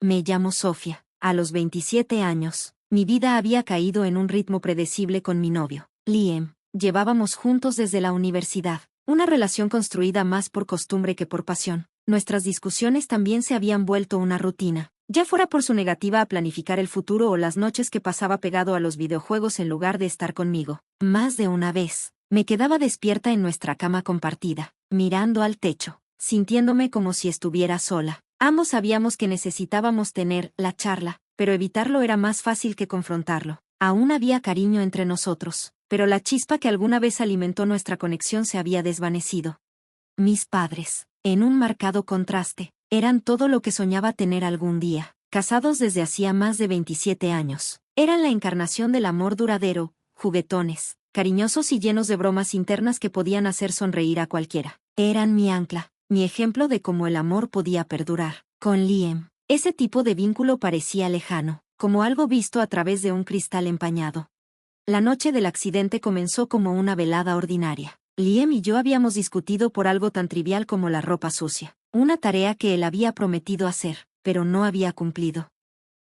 Me llamo Sofía. A los 27 años, mi vida había caído en un ritmo predecible con mi novio, Liam. Llevábamos juntos desde la universidad, una relación construida más por costumbre que por pasión. Nuestras discusiones también se habían vuelto una rutina, ya fuera por su negativa a planificar el futuro o las noches que pasaba pegado a los videojuegos en lugar de estar conmigo. Más de una vez, me quedaba despierta en nuestra cama compartida, mirando al techo, sintiéndome como si estuviera sola. Ambos sabíamos que necesitábamos tener la charla, pero evitarlo era más fácil que confrontarlo. Aún había cariño entre nosotros, pero la chispa que alguna vez alimentó nuestra conexión se había desvanecido. Mis padres, en un marcado contraste, eran todo lo que soñaba tener algún día. Casados desde hacía más de 27 años, eran la encarnación del amor duradero, juguetones, cariñosos y llenos de bromas internas que podían hacer sonreír a cualquiera. Eran mi ancla, mi ejemplo de cómo el amor podía perdurar. Con Liam, ese tipo de vínculo parecía lejano, como algo visto a través de un cristal empañado. La noche del accidente comenzó como una velada ordinaria. Liam y yo habíamos discutido por algo tan trivial como la ropa sucia, una tarea que él había prometido hacer, pero no había cumplido.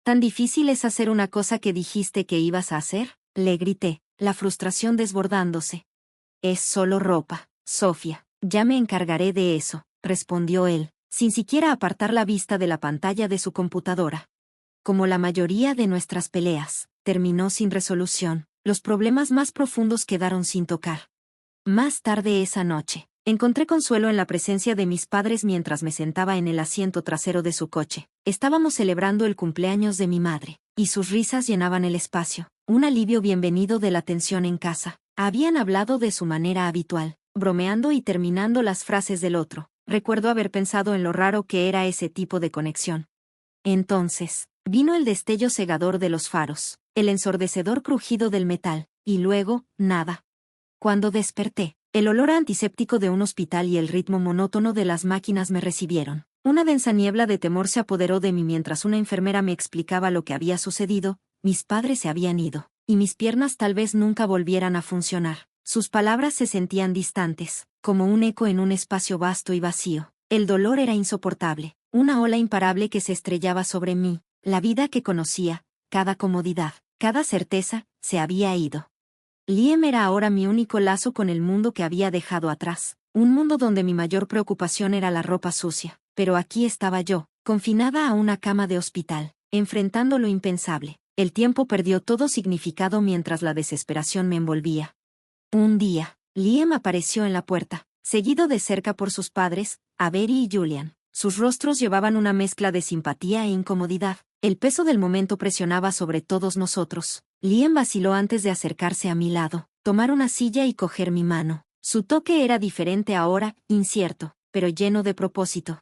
¿Tan difícil es hacer una cosa que dijiste que ibas a hacer?, le grité, la frustración desbordándose. Es solo ropa, Sofía, ya me encargaré de eso, respondió él, sin siquiera apartar la vista de la pantalla de su computadora. Como la mayoría de nuestras peleas, terminó sin resolución. Los problemas más profundos quedaron sin tocar. Más tarde esa noche, encontré consuelo en la presencia de mis padres mientras me sentaba en el asiento trasero de su coche. Estábamos celebrando el cumpleaños de mi madre, y sus risas llenaban el espacio, un alivio bienvenido de la tensión en casa. Habían hablado de su manera habitual, bromeando y terminando las frases del otro. Recuerdo haber pensado en lo raro que era ese tipo de conexión. Entonces, vino el destello cegador de los faros, el ensordecedor crujido del metal, y luego, nada. Cuando desperté, el olor antiséptico de un hospital y el ritmo monótono de las máquinas me recibieron. Una densa niebla de temor se apoderó de mí mientras una enfermera me explicaba lo que había sucedido. Mis padres se habían ido, y mis piernas tal vez nunca volvieran a funcionar. Sus palabras se sentían distantes, como un eco en un espacio vasto y vacío. El dolor era insoportable, una ola imparable que se estrellaba sobre mí. La vida que conocía, cada comodidad, cada certeza, se había ido. Liam era ahora mi único lazo con el mundo que había dejado atrás, un mundo donde mi mayor preocupación era la ropa sucia. Pero aquí estaba yo, confinada a una cama de hospital, enfrentando lo impensable. El tiempo perdió todo significado mientras la desesperación me envolvía. Un día, Liam apareció en la puerta, seguido de cerca por sus padres, Avery y Julian. Sus rostros llevaban una mezcla de simpatía e incomodidad. El peso del momento presionaba sobre todos nosotros. Liam vaciló antes de acercarse a mi lado, tomar una silla y coger mi mano. Su toque era diferente ahora, incierto, pero lleno de propósito.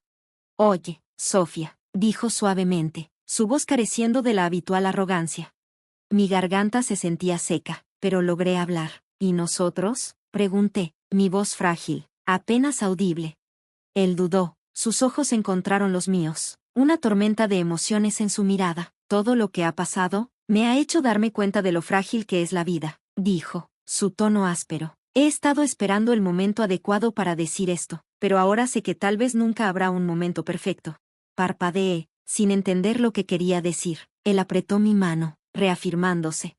Oye, Sofía, dijo suavemente, su voz careciendo de la habitual arrogancia. Mi garganta se sentía seca, pero logré hablar. ¿Y nosotros?, pregunté, mi voz frágil, apenas audible. Él dudó, sus ojos encontraron los míos, una tormenta de emociones en su mirada. Todo lo que ha pasado, me ha hecho darme cuenta de lo frágil que es la vida, dijo, su tono áspero. He estado esperando el momento adecuado para decir esto, pero ahora sé que tal vez nunca habrá un momento perfecto. Parpadeé, sin entender lo que quería decir. Él apretó mi mano, reafirmándose.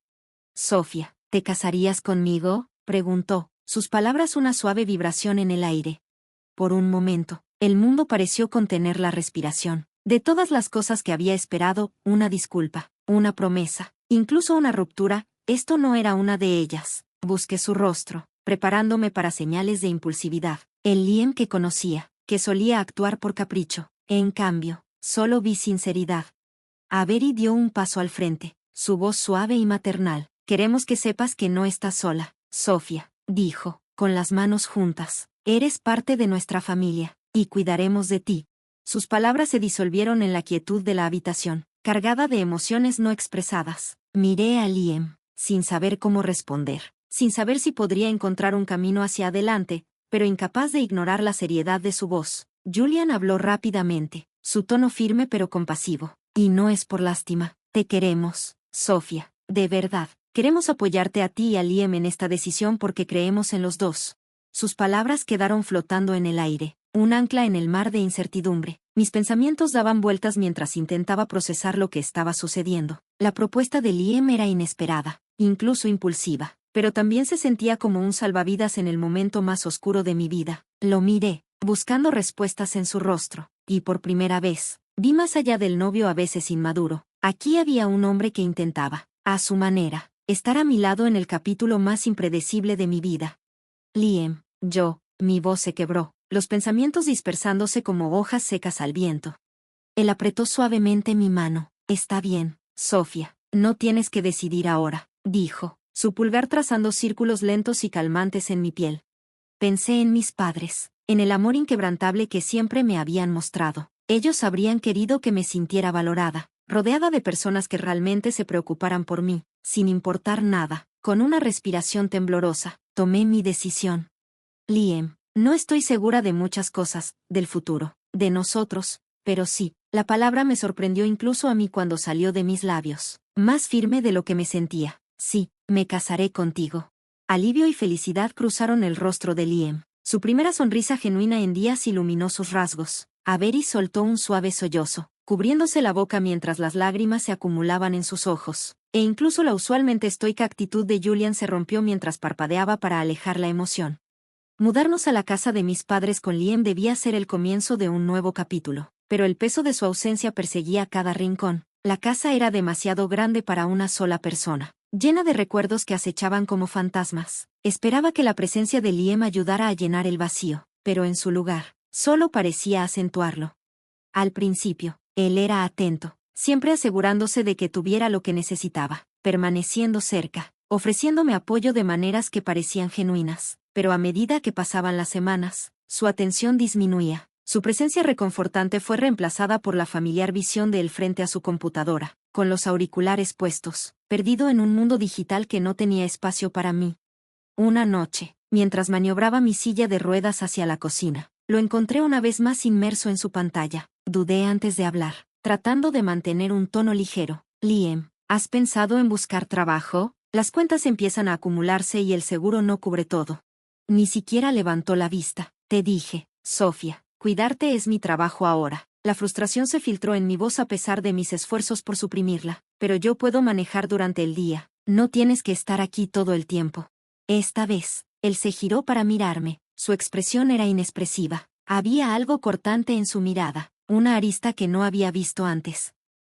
Sofía, ¿te casarías conmigo?, preguntó, sus palabras una suave vibración en el aire. Por un momento, el mundo pareció contener la respiración. De todas las cosas que había esperado, una disculpa, una promesa, incluso una ruptura, esto no era una de ellas. Busqué su rostro, preparándome para señales de impulsividad. El Liam que conocía, que solía actuar por capricho. En cambio, solo vi sinceridad. Avery dio un paso al frente, su voz suave y maternal. Queremos que sepas que no estás sola, Sofía, dijo, con las manos juntas. Eres parte de nuestra familia, y cuidaremos de ti. Sus palabras se disolvieron en la quietud de la habitación, cargada de emociones no expresadas. Miré a Liam, sin saber cómo responder, sin saber si podría encontrar un camino hacia adelante, pero incapaz de ignorar la seriedad de su voz. Julian habló rápidamente, su tono firme pero compasivo. Y no es por lástima. Te queremos, Sofía, de verdad. Queremos apoyarte a ti y a Liam en esta decisión porque creemos en los dos. Sus palabras quedaron flotando en el aire, un ancla en el mar de incertidumbre. Mis pensamientos daban vueltas mientras intentaba procesar lo que estaba sucediendo. La propuesta de Liam era inesperada, incluso impulsiva, pero también se sentía como un salvavidas en el momento más oscuro de mi vida. Lo miré, buscando respuestas en su rostro, y por primera vez, vi más allá del novio a veces inmaduro. Aquí había un hombre que intentaba, a su manera, estar a mi lado en el capítulo más impredecible de mi vida. Liam, mi voz se quebró, los pensamientos dispersándose como hojas secas al viento. Él apretó suavemente mi mano. Está bien, Sofía, no tienes que decidir ahora, dijo, su pulgar trazando círculos lentos y calmantes en mi piel. Pensé en mis padres, en el amor inquebrantable que siempre me habían mostrado. Ellos habrían querido que me sintiera valorada, rodeada de personas que realmente se preocuparan por mí, sin importar nada. Con una respiración temblorosa, tomé mi decisión. Liam, no estoy segura de muchas cosas, del futuro, de nosotros, pero sí, la palabra me sorprendió incluso a mí cuando salió de mis labios, más firme de lo que me sentía. Sí, me casaré contigo. Alivio y felicidad cruzaron el rostro de Liam. Su primera sonrisa genuina en días iluminó sus rasgos. Avery soltó un suave sollozo, cubriéndose la boca mientras las lágrimas se acumulaban en sus ojos, e incluso la usualmente estoica actitud de Julian se rompió mientras parpadeaba para alejar la emoción. Mudarnos a la casa de mis padres con Liam debía ser el comienzo de un nuevo capítulo, pero el peso de su ausencia perseguía cada rincón. La casa era demasiado grande para una sola persona, llena de recuerdos que acechaban como fantasmas. Esperaba que la presencia de Liam ayudara a llenar el vacío, pero en su lugar, solo parecía acentuarlo. Al principio, él era atento, siempre asegurándose de que tuviera lo que necesitaba, permaneciendo cerca, ofreciéndome apoyo de maneras que parecían genuinas, pero a medida que pasaban las semanas, su atención disminuía. Su presencia reconfortante fue reemplazada por la familiar visión de él frente a su computadora, con los auriculares puestos, perdido en un mundo digital que no tenía espacio para mí. Una noche, mientras maniobraba mi silla de ruedas hacia la cocina, lo encontré una vez más inmerso en su pantalla. Dudé antes de hablar, tratando de mantener un tono ligero. Liam, ¿has pensado en buscar trabajo? Las cuentas empiezan a acumularse y el seguro no cubre todo. Ni siquiera levantó la vista. Te dije, Sofía, cuidarte es mi trabajo ahora. La frustración se filtró en mi voz a pesar de mis esfuerzos por suprimirla. Pero yo puedo manejar durante el día. No tienes que estar aquí todo el tiempo. Esta vez, él se giró para mirarme. Su expresión era inexpresiva. Había algo cortante en su mirada, una arista que no había visto antes.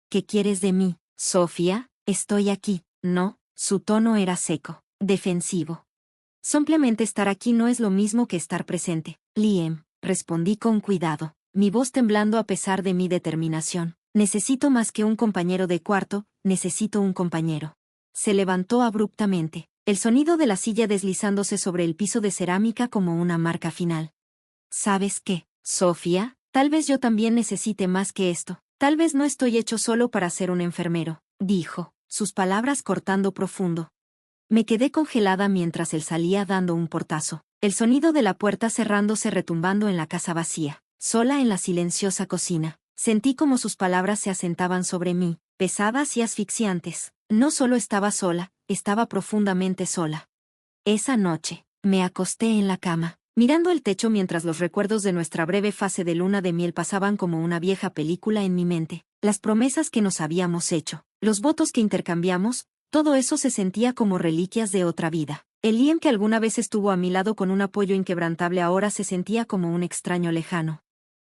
¿Qué quieres de mí, Sofía? Estoy aquí. No, su tono era seco, defensivo. Simplemente estar aquí no es lo mismo que estar presente. Liam, respondí con cuidado, mi voz temblando a pesar de mi determinación. Necesito más que un compañero de cuarto, necesito un compañero. Se levantó abruptamente, el sonido de la silla deslizándose sobre el piso de cerámica como una marca final. ¿Sabes qué, Sofía? Tal vez yo también necesite más que esto. Tal vez no estoy hecho solo para ser un enfermero, dijo, sus palabras cortando profundo. Me quedé congelada mientras él salía dando un portazo. El sonido de la puerta cerrándose retumbando en la casa vacía, sola en la silenciosa cocina. Sentí como sus palabras se asentaban sobre mí, pesadas y asfixiantes. No solo estaba sola, estaba profundamente sola. Esa noche, me acosté en la cama, mirando el techo mientras los recuerdos de nuestra breve fase de luna de miel pasaban como una vieja película en mi mente. Las promesas que nos habíamos hecho, los votos que intercambiamos, todo eso se sentía como reliquias de otra vida. El Liam que alguna vez estuvo a mi lado con un apoyo inquebrantable ahora se sentía como un extraño lejano.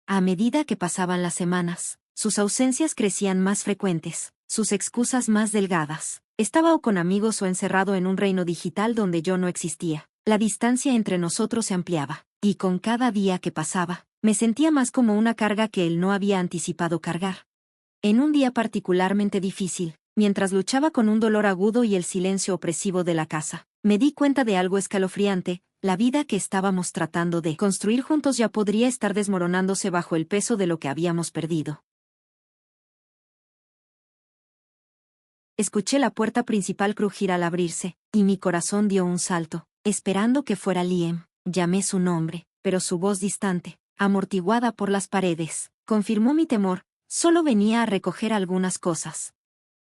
A medida que pasaban las semanas, sus ausencias crecían más frecuentes, sus excusas más delgadas. Estaba o con amigos o encerrado en un reino digital donde yo no existía. La distancia entre nosotros se ampliaba, y con cada día que pasaba, me sentía más como una carga que él no había anticipado cargar. En un día particularmente difícil, mientras luchaba con un dolor agudo y el silencio opresivo de la casa, me di cuenta de algo escalofriante: la vida que estábamos tratando de construir juntos ya podría estar desmoronándose bajo el peso de lo que habíamos perdido. Escuché la puerta principal crujir al abrirse, y mi corazón dio un salto, esperando que fuera Liam. Llamé su nombre, pero su voz distante, amortiguada por las paredes, confirmó mi temor. Solo venía a recoger algunas cosas.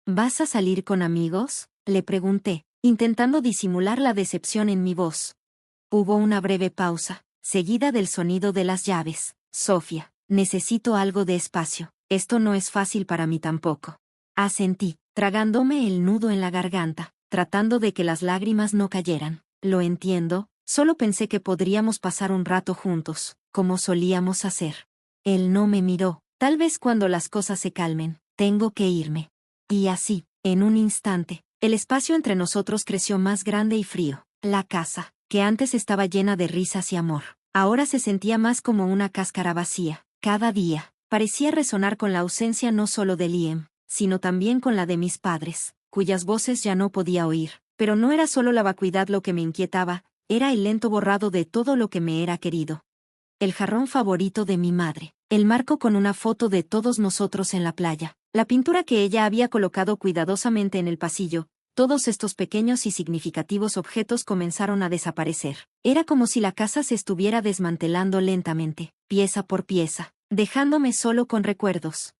¿Vas a salir con amigos?, le pregunté, intentando disimular la decepción en mi voz. Hubo una breve pausa, seguida del sonido de las llaves. Sofía, Necesito algo de espacio. Esto no es fácil para mí tampoco. Asentí, tragándome el nudo en la garganta, tratando de que las lágrimas no cayeran. Lo entiendo, solo pensé que podríamos pasar un rato juntos, como solíamos hacer. Él no me miró. Tal vez cuando las cosas se calmen, tengo que irme. Y así, en un instante, el espacio entre nosotros creció más grande y frío. La casa, que antes estaba llena de risas y amor, ahora se sentía más como una cáscara vacía. Cada día, parecía resonar con la ausencia no solo de Liam, sino también con la de mis padres, cuyas voces ya no podía oír. Pero no era solo la vacuidad lo que me inquietaba, era el lento borrado de todo lo que me era querido. El jarrón favorito de mi madre, el marco con una foto de todos nosotros en la playa, la pintura que ella había colocado cuidadosamente en el pasillo, todos estos pequeños y significativos objetos comenzaron a desaparecer. Era como si la casa se estuviera desmantelando lentamente, pieza por pieza, dejándome solo con recuerdos.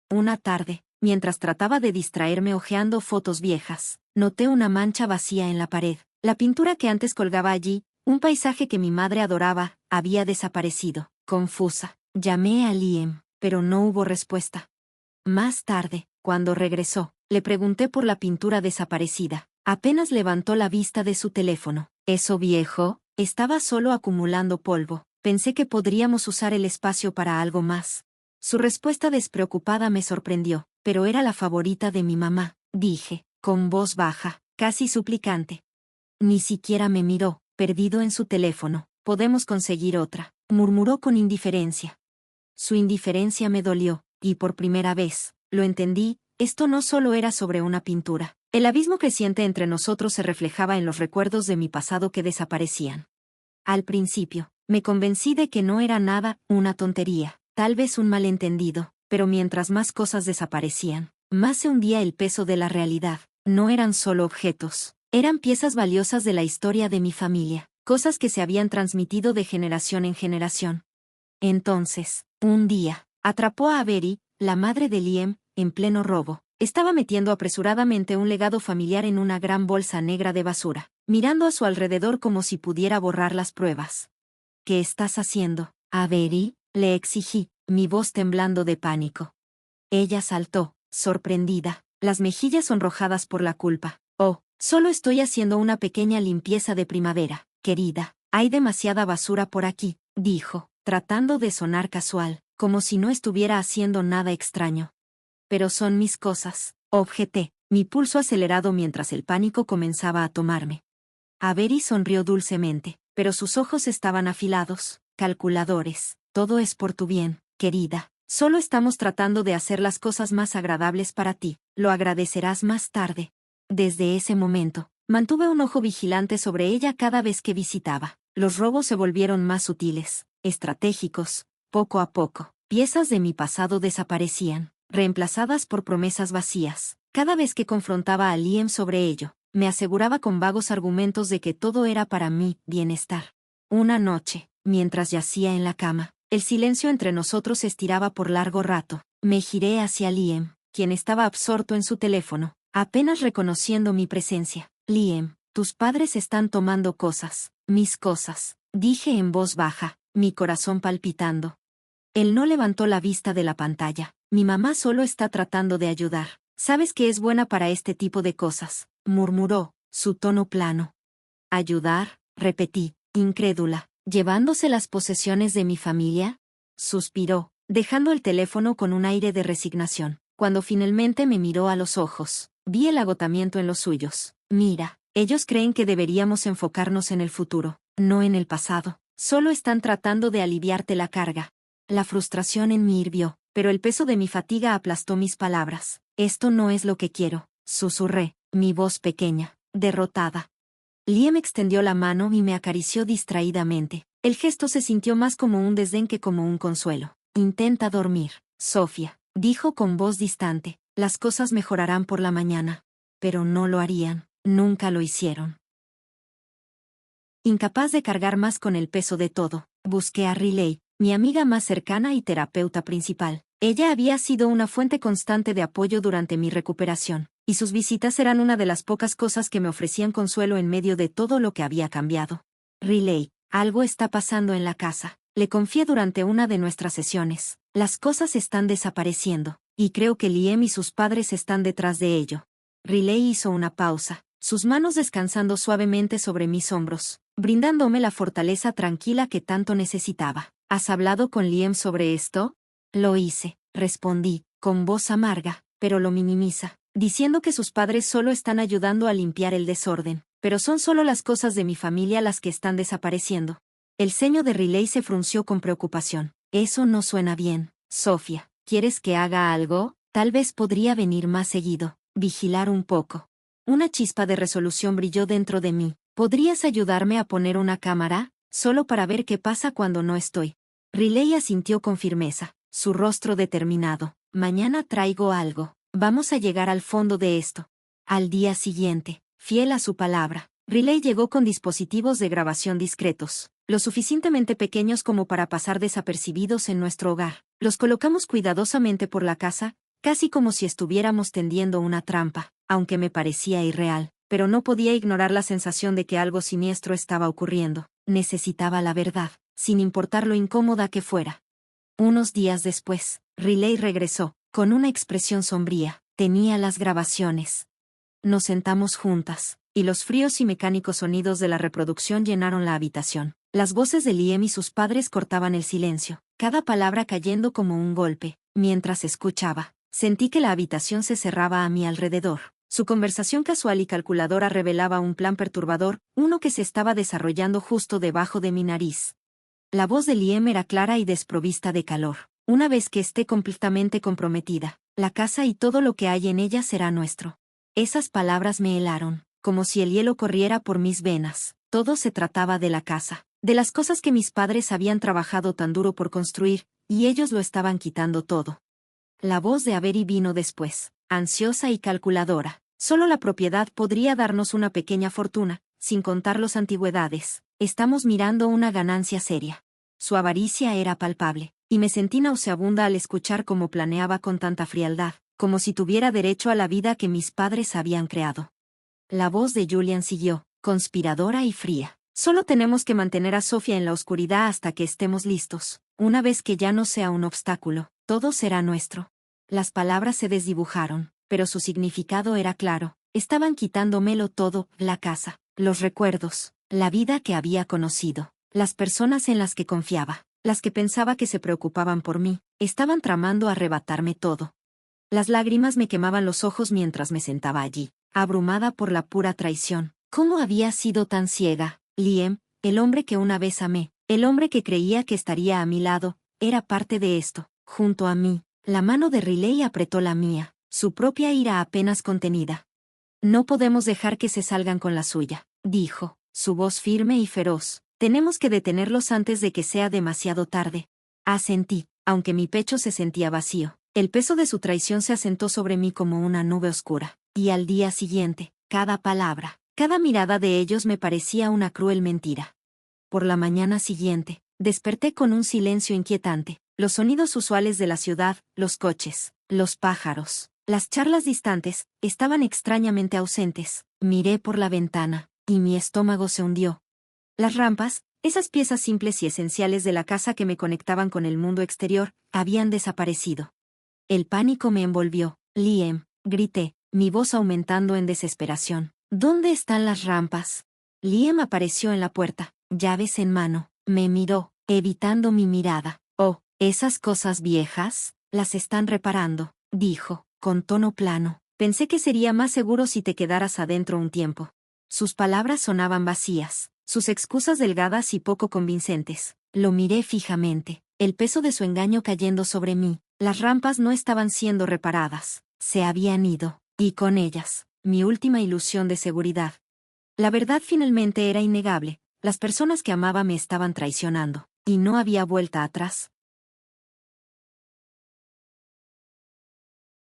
Una tarde, mientras trataba de distraerme hojeando fotos viejas, noté una mancha vacía en la pared. La pintura que antes colgaba allí, un paisaje que mi madre adoraba, había desaparecido. Confusa, llamé a Liam, pero no hubo respuesta. Más tarde, cuando regresó, le pregunté por la pintura desaparecida. Apenas levantó la vista de su teléfono. ¿Eso viejo? Estaba solo acumulando polvo. Pensé que podríamos usar el espacio para algo más. Su respuesta despreocupada me sorprendió, pero era la favorita de mi mamá, dije, con voz baja, casi suplicante. Ni siquiera me miró, perdido en su teléfono. Podemos conseguir otra, murmuró con indiferencia. Su indiferencia me dolió, y por primera vez, lo entendí, esto no solo era sobre una pintura. El abismo creciente entre nosotros se reflejaba en los recuerdos de mi pasado que desaparecían. Al principio, me convencí de que no era nada, una tontería, tal vez un malentendido, pero mientras más cosas desaparecían, más se hundía el peso de la realidad. No eran solo objetos, eran piezas valiosas de la historia de mi familia, cosas que se habían transmitido de generación en generación. Entonces, un día, atrapó a Avery, la madre de Liam, en pleno robo. Estaba metiendo apresuradamente un legado familiar en una gran bolsa negra de basura, mirando a su alrededor como si pudiera borrar las pruebas. ¿Qué estás haciendo, Avery?, le exigí, mi voz temblando de pánico. Ella saltó, sorprendida, las mejillas sonrojadas por la culpa. Oh, solo estoy haciendo una pequeña limpieza de primavera, querida. Hay demasiada basura por aquí, dijo, tratando de sonar casual, como si no estuviera haciendo nada extraño. Pero son mis cosas, objeté, mi pulso acelerado mientras el pánico comenzaba a tomarme. Avery sonrió dulcemente, pero sus ojos estaban afilados, calculadores. Todo es por tu bien, querida. Solo estamos tratando de hacer las cosas más agradables para ti. Lo agradecerás más tarde. Desde ese momento, mantuve un ojo vigilante sobre ella cada vez que visitaba. Los robos se volvieron más sutiles, estratégicos. Poco a poco, piezas de mi pasado desaparecían, reemplazadas por promesas vacías. Cada vez que confrontaba a Liam sobre ello, me aseguraba con vagos argumentos de que todo era para mi bienestar. Una noche, mientras yacía en la cama, el silencio entre nosotros se estiraba por largo rato. Me giré hacia Liam, quien estaba absorto en su teléfono, apenas reconociendo mi presencia. Liam, tus padres están tomando cosas, mis cosas, dije en voz baja, mi corazón palpitando. Él no levantó la vista de la pantalla. Mi mamá solo está tratando de ayudar. Sabes que es buena para este tipo de cosas, murmuró, su tono plano. ¿Ayudar?, repetí, incrédula. ¿Llevándose las posesiones de mi familia? Suspiró, dejando el teléfono con un aire de resignación. Cuando finalmente me miró a los ojos, vi el agotamiento en los suyos. Mira, ellos creen que deberíamos enfocarnos en el futuro, no en el pasado. Solo están tratando de aliviarte la carga. La frustración en mí hirvió, pero el peso de mi fatiga aplastó mis palabras. Esto no es lo que quiero, susurré, mi voz pequeña, derrotada. Liam extendió la mano y me acarició distraídamente. El gesto se sintió más como un desdén que como un consuelo. Intenta dormir, Sofía, dijo con voz distante. Las cosas mejorarán por la mañana. Pero no lo harían, nunca lo hicieron. Incapaz de cargar más con el peso de todo, busqué a Riley, mi amiga más cercana y terapeuta principal. Ella había sido una fuente constante de apoyo durante mi recuperación, y sus visitas eran una de las pocas cosas que me ofrecían consuelo en medio de todo lo que había cambiado. Riley, algo está pasando en la casa. Le confié durante una de nuestras sesiones. Las cosas están desapareciendo, y creo que Liam y sus padres están detrás de ello. Riley hizo una pausa, sus manos descansando suavemente sobre mis hombros, brindándome la fortaleza tranquila que tanto necesitaba. ¿Has hablado con Liam sobre esto? Lo hice, respondí, con voz amarga, pero lo minimiza, diciendo que sus padres solo están ayudando a limpiar el desorden, pero son solo las cosas de mi familia las que están desapareciendo. El ceño de Riley se frunció con preocupación. Eso no suena bien, Sofía. ¿Quieres que haga algo? Tal vez podría venir más seguido, vigilar un poco. Una chispa de resolución brilló dentro de mí. ¿Podrías ayudarme a poner una cámara? Solo para ver qué pasa cuando no estoy. Riley asintió con firmeza, su rostro determinado. Mañana traigo algo. Vamos a llegar al fondo de esto. Al día siguiente, fiel a su palabra, Riley llegó con dispositivos de grabación discretos, lo suficientemente pequeños como para pasar desapercibidos en nuestro hogar. Los colocamos cuidadosamente por la casa, casi como si estuviéramos tendiendo una trampa, aunque me parecía irreal, pero no podía ignorar la sensación de que algo siniestro estaba ocurriendo. Necesitaba la verdad, sin importar lo incómoda que fuera. Unos días después, Riley regresó, con una expresión sombría. Tenía las grabaciones. Nos sentamos juntas, y los fríos y mecánicos sonidos de la reproducción llenaron la habitación. Las voces de Liam y sus padres cortaban el silencio, cada palabra cayendo como un golpe. Mientras escuchaba, sentí que la habitación se cerraba a mi alrededor. Su conversación casual y calculadora revelaba un plan perturbador, uno que se estaba desarrollando justo debajo de mi nariz. La voz de Liam era clara y desprovista de calor. Una vez que esté completamente comprometida, la casa y todo lo que hay en ella será nuestro. Esas palabras me helaron, como si el hielo corriera por mis venas. Todo se trataba de la casa, de las cosas que mis padres habían trabajado tan duro por construir, y ellos lo estaban quitando todo. La voz de Avery vino después, ansiosa y calculadora. Solo la propiedad podría darnos una pequeña fortuna, sin contar las antigüedades. Estamos mirando una ganancia seria. Su avaricia era palpable, y me sentí nauseabunda al escuchar cómo planeaba con tanta frialdad, como si tuviera derecho a la vida que mis padres habían creado. La voz de Julian siguió, conspiradora y fría. Solo tenemos que mantener a Sofía en la oscuridad hasta que estemos listos. Una vez que ya no sea un obstáculo, todo será nuestro. Las palabras se desdibujaron, pero su significado era claro. Estaban quitándomelo todo, la casa, los recuerdos, la vida que había conocido, las personas en las que confiaba, las que pensaba que se preocupaban por mí, estaban tramando arrebatarme todo. Las lágrimas me quemaban los ojos mientras me sentaba allí, abrumada por la pura traición. ¿Cómo había sido tan ciega? Liam, el hombre que una vez amé, el hombre que creía que estaría a mi lado, era parte de esto, junto a mí. La mano de Riley apretó la mía, su propia ira apenas contenida. No podemos dejar que se salgan con la suya, dijo, su voz firme y feroz. Tenemos que detenerlos antes de que sea demasiado tarde. Asentí, aunque mi pecho se sentía vacío. El peso de su traición se asentó sobre mí como una nube oscura, y al día siguiente, cada palabra, cada mirada de ellos me parecía una cruel mentira. Por la mañana siguiente, desperté con un silencio inquietante, los sonidos usuales de la ciudad, los coches, los pájaros, las charlas distantes, estaban extrañamente ausentes. Miré por la ventana, y mi estómago se hundió. Las rampas, esas piezas simples y esenciales de la casa que me conectaban con el mundo exterior, habían desaparecido. El pánico me envolvió. Liam, grité, mi voz aumentando en desesperación. ¿Dónde están las rampas? Liam apareció en la puerta, llaves en mano. Me miró, evitando mi mirada. Oh, esas cosas viejas, las están reparando, dijo, con tono plano. Pensé que sería más seguro si te quedaras adentro un tiempo. Sus palabras sonaban vacías, sus excusas delgadas y poco convincentes. Lo miré fijamente, el peso de su engaño cayendo sobre mí. Las rampas no estaban siendo reparadas, se habían ido, y con ellas, mi última ilusión de seguridad. La verdad finalmente era innegable, las personas que amaba me estaban traicionando, y no había vuelta atrás.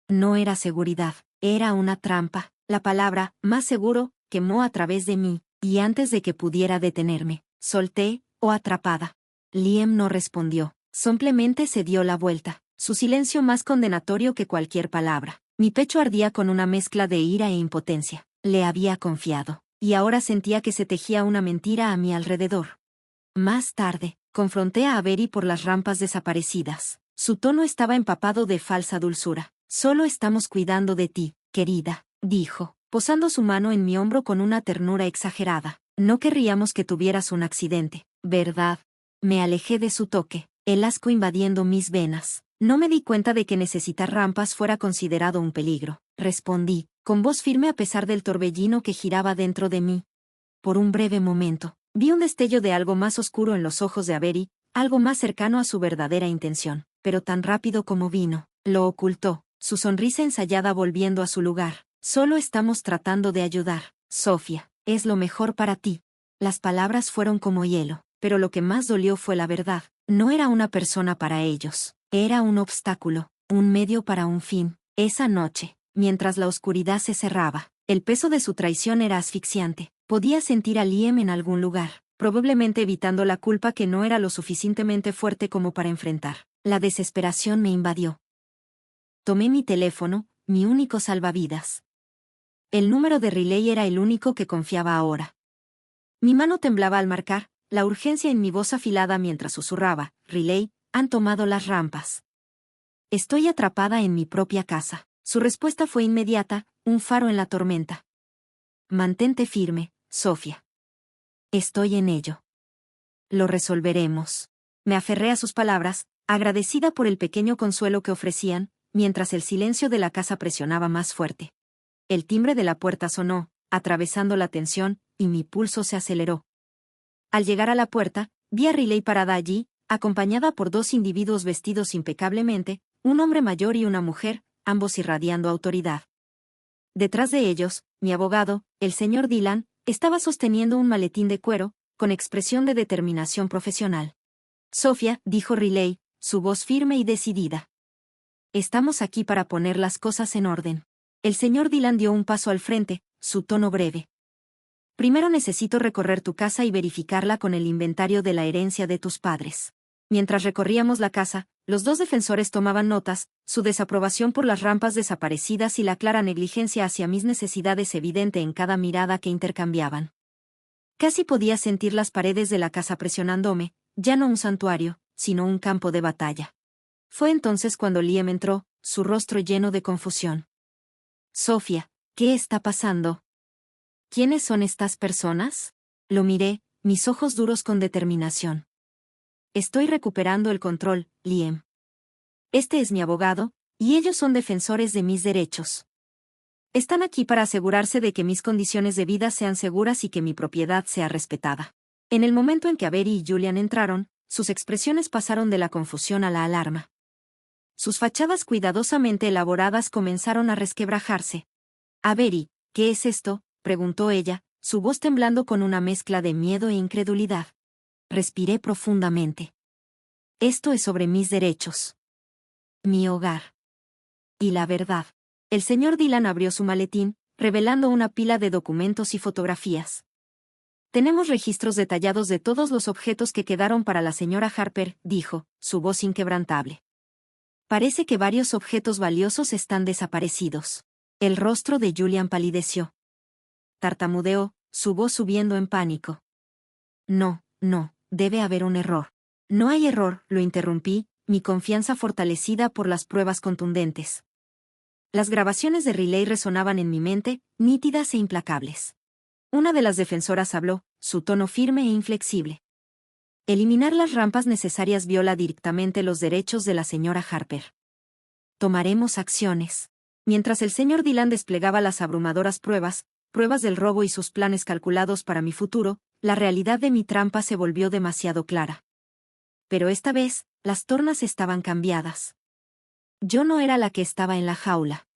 No era seguridad, era una trampa. La palabra, más seguro, quemó a través de mí, y antes de que pudiera detenerme, solté, atrapada. Liam no respondió, simplemente se dio la vuelta. Su silencio más condenatorio que cualquier palabra. Mi pecho ardía con una mezcla de ira e impotencia. Le había confiado, y ahora sentía que se tejía una mentira a mi alrededor. Más tarde, Confronté a Avery por las rampas desaparecidas. Su tono estaba empapado de falsa dulzura. Solo estamos cuidando de ti, querida, dijo, posando su mano en mi hombro con una ternura exagerada. No querríamos que tuvieras un accidente, ¿verdad? Me alejé de su toque, el asco invadiendo mis venas. No me di cuenta de que necesitar rampas fuera considerado un peligro, respondí, con voz firme a pesar del torbellino que giraba dentro de mí. Por un breve momento, vi un destello de algo más oscuro en los ojos de Avery, algo más cercano a su verdadera intención, pero tan rápido como vino, lo ocultó, su sonrisa ensayada volviendo a su lugar. Solo estamos tratando de ayudar, Sofía, es lo mejor para ti. Las palabras fueron como hielo, pero lo que más dolió fue la verdad. No era una persona para ellos, era un obstáculo, un medio para un fin. Esa noche, mientras la oscuridad se cerraba, el peso de su traición era asfixiante. Podía sentir a Liam en algún lugar, probablemente evitando la culpa que no era lo suficientemente fuerte como para enfrentar. La desesperación me invadió. Tomé mi teléfono, mi único salvavidas. El número de Riley era el único que confiaba ahora. Mi mano temblaba al marcar, la urgencia en mi voz afilada mientras susurraba, Riley, han tomado las rampas. Estoy atrapada en mi propia casa. Su respuesta fue inmediata, un faro en la tormenta. Mantente firme, Sofía. Estoy en ello. Lo resolveremos. Me aferré a sus palabras, agradecida por el pequeño consuelo que ofrecían, mientras el silencio de la casa presionaba más fuerte. El timbre de la puerta sonó, atravesando la tensión, y mi pulso se aceleró. Al llegar a la puerta, vi a Riley parada allí, acompañada por dos individuos vestidos impecablemente, un hombre mayor y una mujer, ambos irradiando autoridad. Detrás de ellos, mi abogado, el señor Dillon, estaba sosteniendo un maletín de cuero, con expresión de determinación profesional. Sofía, dijo Riley, su voz firme y decidida. Estamos aquí para poner las cosas en orden. El señor Dillon dio un paso al frente, su tono breve. Primero necesito recorrer tu casa y verificarla con el inventario de la herencia de tus padres. Mientras recorríamos la casa, los dos defensores tomaban notas, su desaprobación por las rampas desaparecidas y la clara negligencia hacia mis necesidades evidente en cada mirada que intercambiaban. Casi podía sentir las paredes de la casa presionándome, ya no un santuario, sino un campo de batalla. Fue entonces cuando Liam entró, su rostro lleno de confusión. Sofía, ¿qué está pasando? ¿Quiénes son estas personas? Lo miré, mis ojos duros con determinación. Estoy recuperando el control, Liam. Este es mi abogado, y ellos son defensores de mis derechos. Están aquí para asegurarse de que mis condiciones de vida sean seguras y que mi propiedad sea respetada. En el momento en que Avery y Julian entraron, sus expresiones pasaron de la confusión a la alarma. Sus fachadas cuidadosamente elaboradas comenzaron a resquebrajarse. Avery, ¿qué es esto?, preguntó ella, su voz temblando con una mezcla de miedo e incredulidad. Respiré profundamente. Esto es sobre mis derechos. Mi hogar. Y la verdad. El señor Dillon abrió su maletín, revelando una pila de documentos y fotografías. Tenemos registros detallados de todos los objetos que quedaron para la señora Harper, dijo, su voz inquebrantable. Parece que varios objetos valiosos están desaparecidos. El rostro de Julian palideció. Tartamudeó, su voz subiendo en pánico. No, debe haber un error. No hay error, lo interrumpí, mi confianza fortalecida por las pruebas contundentes. Las grabaciones de Riley resonaban en mi mente, nítidas e implacables. Una de las defensoras habló, su tono firme e inflexible. Eliminar las rampas necesarias viola directamente los derechos de la señora Harper. Tomaremos acciones. Mientras el señor Dillon desplegaba las abrumadoras pruebas del robo y sus planes calculados para mi futuro, la realidad de mi trampa se volvió demasiado clara. Pero esta vez, las tornas estaban cambiadas. Yo no era la que estaba en la jaula.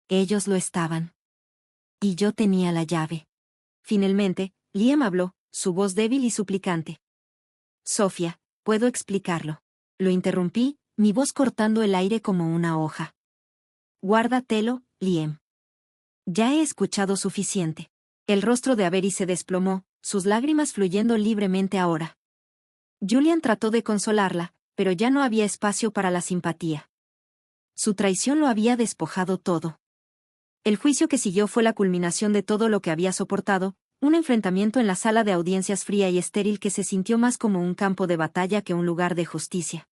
Ellos lo estaban. Y yo tenía la llave. Finalmente, Liam habló, su voz débil y suplicante. Sofía, puedo explicarlo. Lo interrumpí, mi voz cortando el aire como una hoja. Guárdatelo, Liam. Ya he escuchado suficiente. El rostro de Avery se desplomó, sus lágrimas fluyendo libremente ahora. Julian trató de consolarla, pero ya no había espacio para la simpatía. Su traición lo había despojado todo. El juicio que siguió fue la culminación de todo lo que había soportado, un enfrentamiento en la sala de audiencias fría y estéril que se sintió más como un campo de batalla que un lugar de justicia.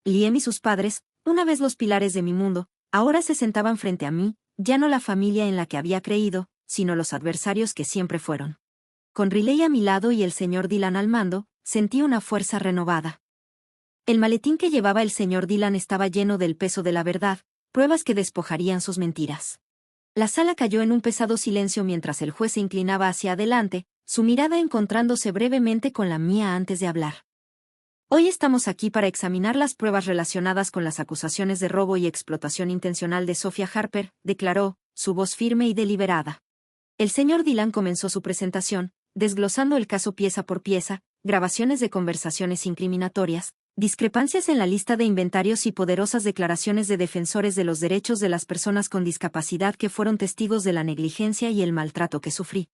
Liam y sus padres, una vez los pilares de mi mundo, ahora se sentaban frente a mí, ya no la familia en la que había creído, sino los adversarios que siempre fueron. Con Riley a mi lado y el señor Dylan al mando, sentí una fuerza renovada. El maletín que llevaba el señor Dylan estaba lleno del peso de la verdad, pruebas que despojarían sus mentiras. La sala cayó en un pesado silencio mientras el juez se inclinaba hacia adelante, su mirada encontrándose brevemente con la mía antes de hablar. Hoy estamos aquí para examinar las pruebas relacionadas con las acusaciones de robo y explotación intencional de Sophia Harper, declaró, su voz firme y deliberada. El señor Dylan comenzó su presentación, desglosando el caso pieza por pieza, grabaciones de conversaciones incriminatorias, discrepancias en la lista de inventarios y poderosas declaraciones de defensores de los derechos de las personas con discapacidad que fueron testigos de la negligencia y el maltrato que sufrí.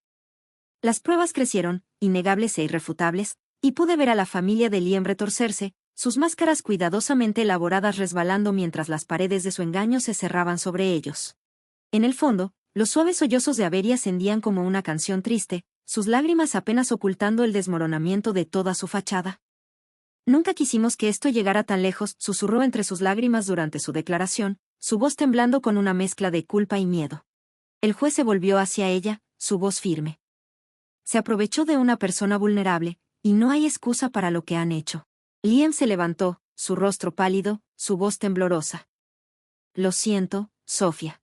Las pruebas crecieron, innegables e irrefutables, y pude ver a la familia de Liam retorcerse, sus máscaras cuidadosamente elaboradas resbalando mientras las paredes de su engaño se cerraban sobre ellos. En el fondo, los suaves sollozos de Avery ascendían como una canción triste, sus lágrimas apenas ocultando el desmoronamiento de toda su fachada. Nunca quisimos que esto llegara tan lejos, susurró entre sus lágrimas durante su declaración, su voz temblando con una mezcla de culpa y miedo. El juez se volvió hacia ella, su voz firme. Se aprovechó de una persona vulnerable, y no hay excusa para lo que han hecho. Liam se levantó, su rostro pálido, su voz temblorosa. Lo siento, Sophia.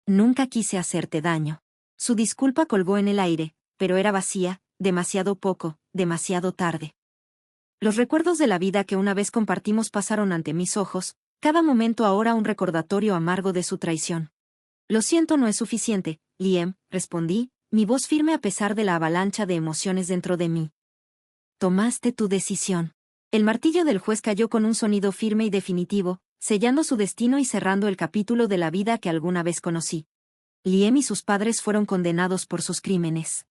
Nunca quise hacerte daño. Su disculpa colgó en el aire, pero era vacía, demasiado poco, demasiado tarde. Los recuerdos de la vida que una vez compartimos pasaron ante mis ojos, cada momento ahora un recordatorio amargo de su traición. Lo siento, no es suficiente, Liam, respondí, mi voz firme a pesar de la avalancha de emociones dentro de mí. Tomaste tu decisión. El martillo del juez cayó con un sonido firme y definitivo, sellando su destino y cerrando el capítulo de la vida que alguna vez conocí. Liam y sus padres fueron condenados por sus crímenes.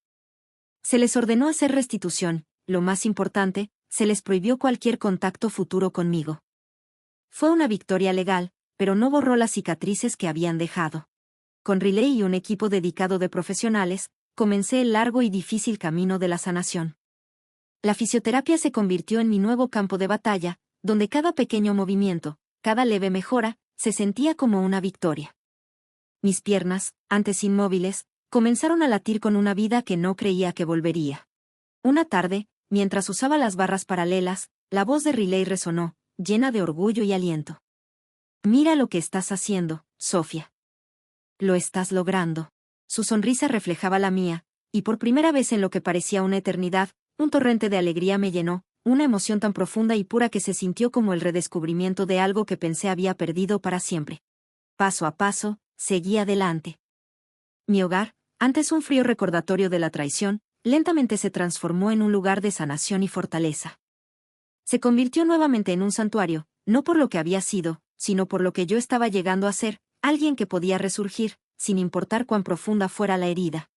Se les ordenó hacer restitución, lo más importante, se les prohibió cualquier contacto futuro conmigo. Fue una victoria legal, pero no borró las cicatrices que habían dejado. Con Riley y un equipo dedicado de profesionales, comencé el largo y difícil camino de la sanación. La fisioterapia se convirtió en mi nuevo campo de batalla, donde cada pequeño movimiento, cada leve mejora, se sentía como una victoria. Mis piernas, antes inmóviles, comenzaron a latir con una vida que no creía que volvería. Una tarde, mientras usaba las barras paralelas, la voz de Riley resonó, llena de orgullo y aliento. Mira lo que estás haciendo, Sophia. Lo estás logrando. Su sonrisa reflejaba la mía, y por primera vez en lo que parecía una eternidad, un torrente de alegría me llenó, una emoción tan profunda y pura que se sintió como el redescubrimiento de algo que pensé había perdido para siempre. Paso a paso, seguí adelante. Mi hogar, antes un frío recordatorio de la traición, lentamente se transformó en un lugar de sanación y fortaleza. Se convirtió nuevamente en un santuario, no por lo que había sido, sino por lo que yo estaba llegando a ser, alguien que podía resurgir, sin importar cuán profunda fuera la herida.